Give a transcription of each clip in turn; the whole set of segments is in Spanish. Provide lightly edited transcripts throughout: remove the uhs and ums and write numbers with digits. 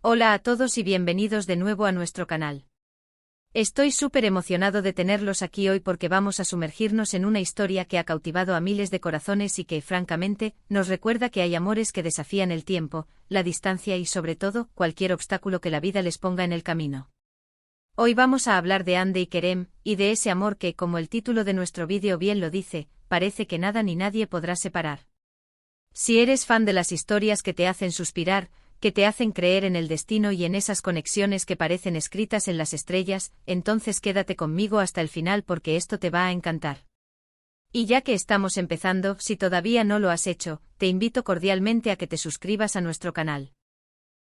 Hola a todos y bienvenidos de nuevo a nuestro canal. Estoy súper emocionado de tenerlos aquí hoy porque vamos a sumergirnos en una historia que ha cautivado a miles de corazones y que, francamente, nos recuerda que hay amores que desafían el tiempo, la distancia y, sobre todo, cualquier obstáculo que la vida les ponga en el camino. Hoy vamos a hablar de Hande y Kerem, y de ese amor que, como el título de nuestro vídeo bien lo dice, parece que nada ni nadie podrá separar. Si eres fan de las historias que te hacen suspirar, que te hacen creer en el destino y en esas conexiones que parecen escritas en las estrellas, entonces quédate conmigo hasta el final porque esto te va a encantar. Y ya que estamos empezando, si todavía no lo has hecho, te invito cordialmente a que te suscribas a nuestro canal.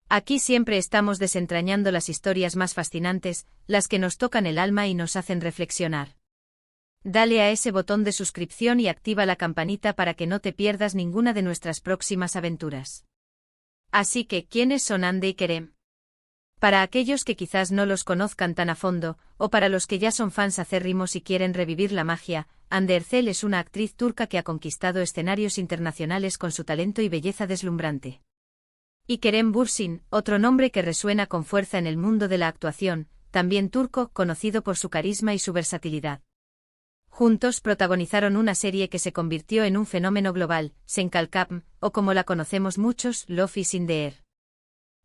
Aquí siempre estamos desentrañando las historias más fascinantes, las que nos tocan el alma y nos hacen reflexionar. Dale a ese botón de suscripción y activa la campanita para que no te pierdas ninguna de nuestras próximas aventuras. Así que, ¿quiénes son Hande y Kerem? Para aquellos que quizás no los conozcan tan a fondo, o para los que ya son fans acérrimos y quieren revivir la magia, Hande Erçel es una actriz turca que ha conquistado escenarios internacionales con su talento y belleza deslumbrante. Y Kerem Bürsin, otro nombre que resuena con fuerza en el mundo de la actuación, también turco, conocido por su carisma y su versatilidad. Juntos protagonizaron una serie que se convirtió en un fenómeno global, Sen Kalkapm, o como la conocemos muchos, Love is in the Air.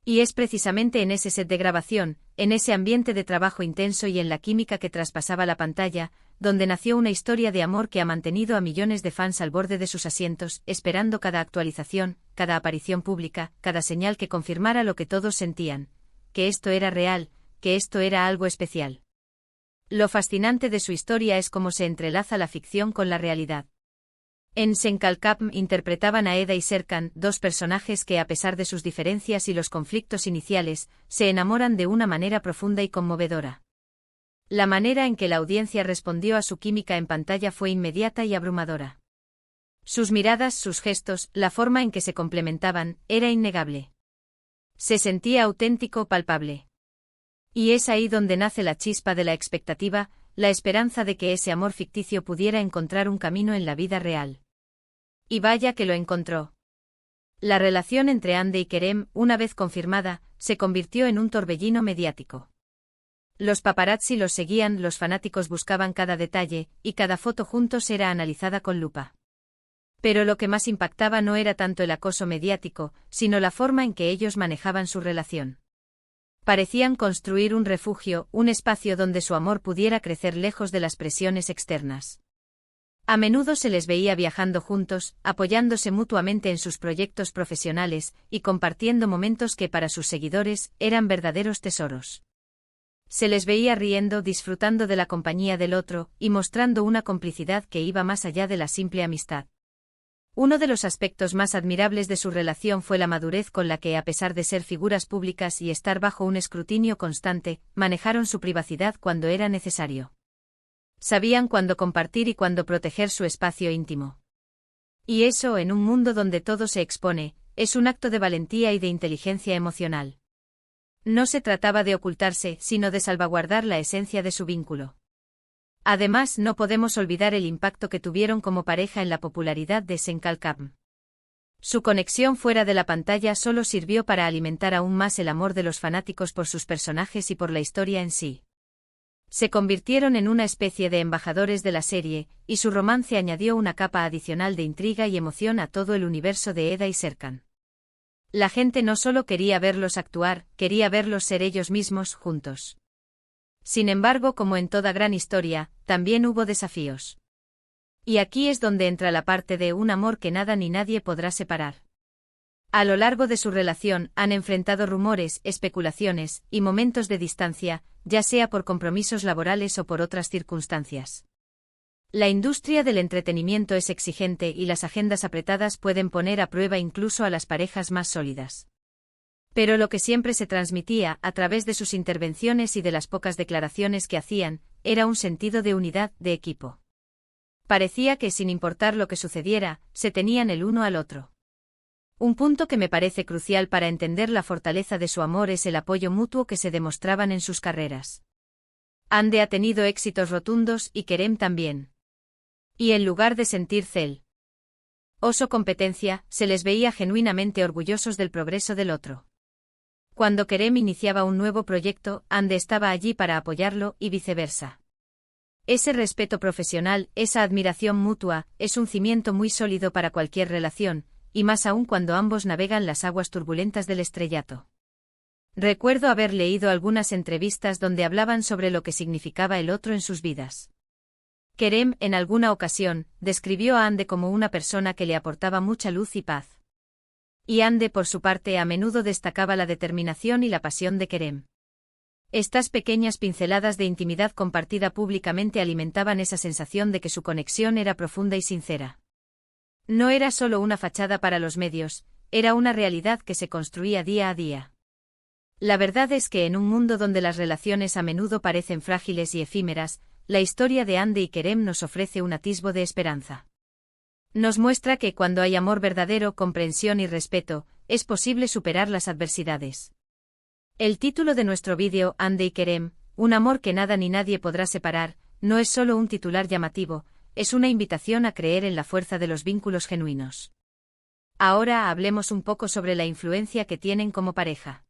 Y es precisamente en ese set de grabación, en ese ambiente de trabajo intenso y en la química que traspasaba la pantalla, donde nació una historia de amor que ha mantenido a millones de fans al borde de sus asientos, esperando cada actualización, cada aparición pública, cada señal que confirmara lo que todos sentían, que esto era real, que esto era algo especial. Lo fascinante de su historia es cómo se entrelaza la ficción con la realidad. En Sen Kalkapm interpretaban a Eda y Serkan, dos personajes que, a pesar de sus diferencias y los conflictos iniciales, se enamoran de una manera profunda y conmovedora. La manera en que la audiencia respondió a su química en pantalla fue inmediata y abrumadora. Sus miradas, sus gestos, la forma en que se complementaban, era innegable. Se sentía auténtico, palpable. Y es ahí donde nace la chispa de la expectativa, la esperanza de que ese amor ficticio pudiera encontrar un camino en la vida real. Y vaya que lo encontró. La relación entre Hande y Kerem, una vez confirmada, se convirtió en un torbellino mediático. Los paparazzi los seguían, los fanáticos buscaban cada detalle, y cada foto juntos era analizada con lupa. Pero lo que más impactaba no era tanto el acoso mediático, sino la forma en que ellos manejaban su relación. Parecían construir un refugio, un espacio donde su amor pudiera crecer lejos de las presiones externas. A menudo se les veía viajando juntos, apoyándose mutuamente en sus proyectos profesionales, y compartiendo momentos que para sus seguidores eran verdaderos tesoros. Se les veía riendo, disfrutando de la compañía del otro, y mostrando una complicidad que iba más allá de la simple amistad. Uno de los aspectos más admirables de su relación fue la madurez con la que, a pesar de ser figuras públicas y estar bajo un escrutinio constante, manejaron su privacidad cuando era necesario. Sabían cuándo compartir y cuándo proteger su espacio íntimo. Y eso, en un mundo donde todo se expone, es un acto de valentía y de inteligencia emocional. No se trataba de ocultarse, sino de salvaguardar la esencia de su vínculo. Además, no podemos olvidar el impacto que tuvieron como pareja en la popularidad de Sen Kalkapm. Su conexión fuera de la pantalla solo sirvió para alimentar aún más el amor de los fanáticos por sus personajes y por la historia en sí. Se convirtieron en una especie de embajadores de la serie, y su romance añadió una capa adicional de intriga y emoción a todo el universo de Eda y Serkan. La gente no solo quería verlos actuar, quería verlos ser ellos mismos, juntos. Sin embargo, como en toda gran historia, también hubo desafíos. Y aquí es donde entra la parte de un amor que nada ni nadie podrá separar. A lo largo de su relación, han enfrentado rumores, especulaciones, y momentos de distancia, ya sea por compromisos laborales o por otras circunstancias. La industria del entretenimiento es exigente y las agendas apretadas pueden poner a prueba incluso a las parejas más sólidas. Pero lo que siempre se transmitía, a través de sus intervenciones y de las pocas declaraciones que hacían, era un sentido de unidad, de equipo. Parecía que, sin importar lo que sucediera, se tenían el uno al otro. Un punto que me parece crucial para entender la fortaleza de su amor es el apoyo mutuo que se demostraban en sus carreras. Hande ha tenido éxitos rotundos y Kerem también. Y en lugar de sentir celoso competencia, se les veía genuinamente orgullosos del progreso del otro. Cuando Kerem iniciaba un nuevo proyecto, Ande estaba allí para apoyarlo y viceversa. Ese respeto profesional, esa admiración mutua, es un cimiento muy sólido para cualquier relación, y más aún cuando ambos navegan las aguas turbulentas del estrellato. Recuerdo haber leído algunas entrevistas donde hablaban sobre lo que significaba el otro en sus vidas. Kerem, en alguna ocasión, describió a Ande como una persona que le aportaba mucha luz y paz. Y Ande, por su parte, a menudo destacaba la determinación y la pasión de Kerem. Estas pequeñas pinceladas de intimidad compartida públicamente alimentaban esa sensación de que su conexión era profunda y sincera. No era solo una fachada para los medios, era una realidad que se construía día a día. La verdad es que en un mundo donde las relaciones a menudo parecen frágiles y efímeras, la historia de Ande y Kerem nos ofrece un atisbo de esperanza. Nos muestra que cuando hay amor verdadero, comprensión y respeto, es posible superar las adversidades. El título de nuestro vídeo, Ande y Kerem, un amor que nada ni nadie podrá separar, no es solo un titular llamativo, es una invitación a creer en la fuerza de los vínculos genuinos. Ahora hablemos un poco sobre la influencia que tienen como pareja.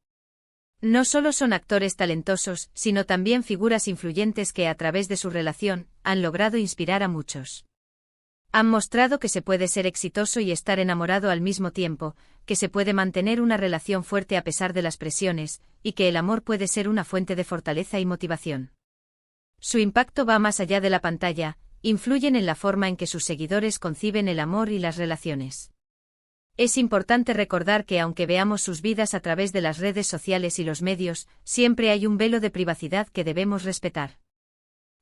No solo son actores talentosos, sino también figuras influyentes que a través de su relación, han logrado inspirar a muchos. Han mostrado que se puede ser exitoso y estar enamorado al mismo tiempo, que se puede mantener una relación fuerte a pesar de las presiones, y que el amor puede ser una fuente de fortaleza y motivación. Su impacto va más allá de la pantalla, influyen en la forma en que sus seguidores conciben el amor y las relaciones. Es importante recordar que aunque veamos sus vidas a través de las redes sociales y los medios, siempre hay un velo de privacidad que debemos respetar.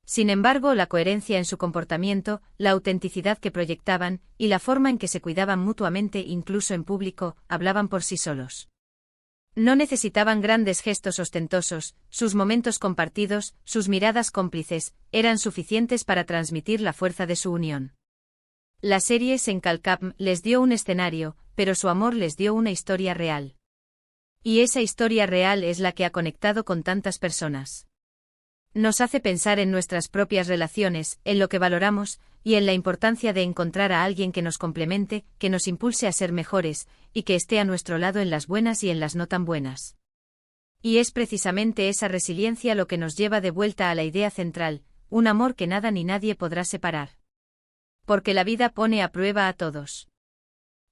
Sin embargo, la coherencia en su comportamiento, la autenticidad que proyectaban, y la forma en que se cuidaban mutuamente incluso en público, hablaban por sí solos. No necesitaban grandes gestos ostentosos, sus momentos compartidos, sus miradas cómplices, eran suficientes para transmitir la fuerza de su unión. La serie Senkalkam les dio un escenario, pero su amor les dio una historia real. Y esa historia real es la que ha conectado con tantas personas. Nos hace pensar en nuestras propias relaciones, en lo que valoramos, y en la importancia de encontrar a alguien que nos complemente, que nos impulse a ser mejores, y que esté a nuestro lado en las buenas y en las no tan buenas. Y es precisamente esa resiliencia lo que nos lleva de vuelta a la idea central, un amor que nada ni nadie podrá separar. Porque la vida pone a prueba a todos.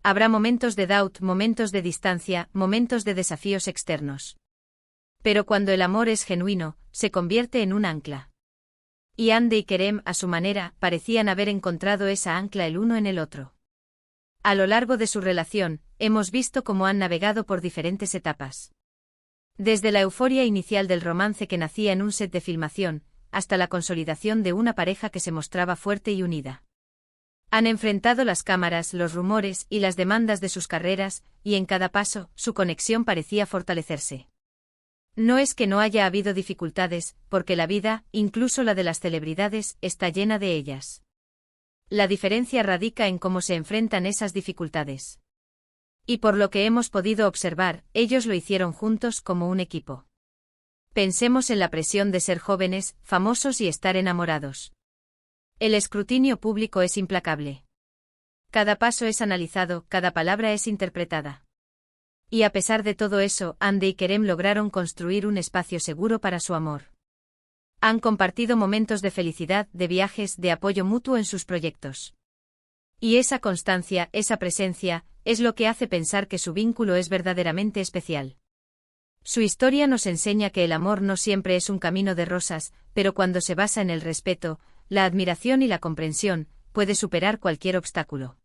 Habrá momentos de doubt, momentos de distancia, momentos de desafíos externos. Pero cuando el amor es genuino, se convierte en un ancla. Y Ande y Kerem, a su manera, parecían haber encontrado esa ancla el uno en el otro. A lo largo de su relación, hemos visto cómo han navegado por diferentes etapas. Desde la euforia inicial del romance que nacía en un set de filmación, hasta la consolidación de una pareja que se mostraba fuerte y unida. Han enfrentado las cámaras, los rumores y las demandas de sus carreras, y en cada paso, su conexión parecía fortalecerse. No es que no haya habido dificultades, porque la vida, incluso la de las celebridades, está llena de ellas. La diferencia radica en cómo se enfrentan esas dificultades. Y por lo que hemos podido observar, ellos lo hicieron juntos como un equipo. Pensemos en la presión de ser jóvenes, famosos y estar enamorados. El escrutinio público es implacable. Cada paso es analizado, cada palabra es interpretada. Y a pesar de todo eso, Ande y Kerem lograron construir un espacio seguro para su amor. Han compartido momentos de felicidad, de viajes, de apoyo mutuo en sus proyectos. Y esa constancia, esa presencia, es lo que hace pensar que su vínculo es verdaderamente especial. Su historia nos enseña que el amor no siempre es un camino de rosas, pero cuando se basa en el respeto, la admiración y la comprensión, puede superar cualquier obstáculo.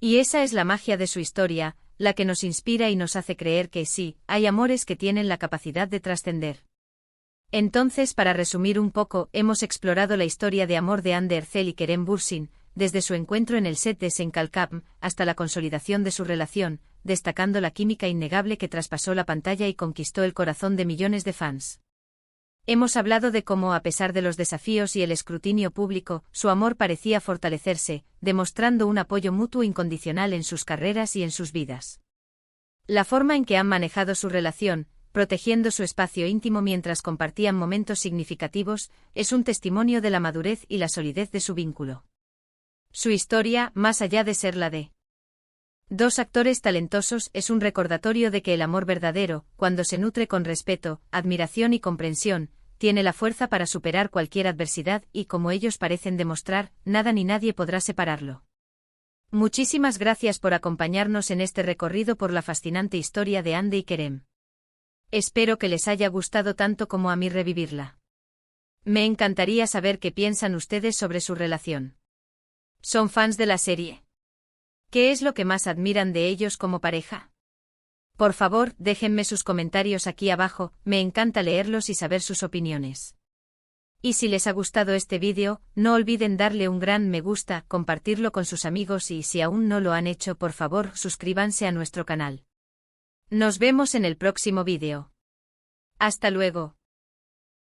Y esa es la magia de su historia, la que nos inspira y nos hace creer que sí, hay amores que tienen la capacidad de trascender. Entonces, para resumir un poco, hemos explorado la historia de amor de Ande Erçel y Kerem Bürsin, desde su encuentro en el set de Senkalkam hasta la consolidación de su relación, destacando la química innegable que traspasó la pantalla y conquistó el corazón de millones de fans. Hemos hablado de cómo, a pesar de los desafíos y el escrutinio público, su amor parecía fortalecerse, demostrando un apoyo mutuo incondicional en sus carreras y en sus vidas. La forma en que han manejado su relación, protegiendo su espacio íntimo mientras compartían momentos significativos, es un testimonio de la madurez y la solidez de su vínculo. Su historia, más allá de ser la de Dos actores talentosos es un recordatorio de que el amor verdadero, cuando se nutre con respeto, admiración y comprensión, tiene la fuerza para superar cualquier adversidad y, como ellos parecen demostrar, nada ni nadie podrá separarlo. Muchísimas gracias por acompañarnos en este recorrido por la fascinante historia de Hande y Kerem. Espero que les haya gustado tanto como a mí revivirla. Me encantaría saber qué piensan ustedes sobre su relación. ¿Son fans de la serie? ¿Qué es lo que más admiran de ellos como pareja? Por favor, déjenme sus comentarios aquí abajo, me encanta leerlos y saber sus opiniones. Y si les ha gustado este vídeo, no olviden darle un gran me gusta, compartirlo con sus amigos y si aún no lo han hecho, por favor, suscríbanse a nuestro canal. Nos vemos en el próximo vídeo. Hasta luego.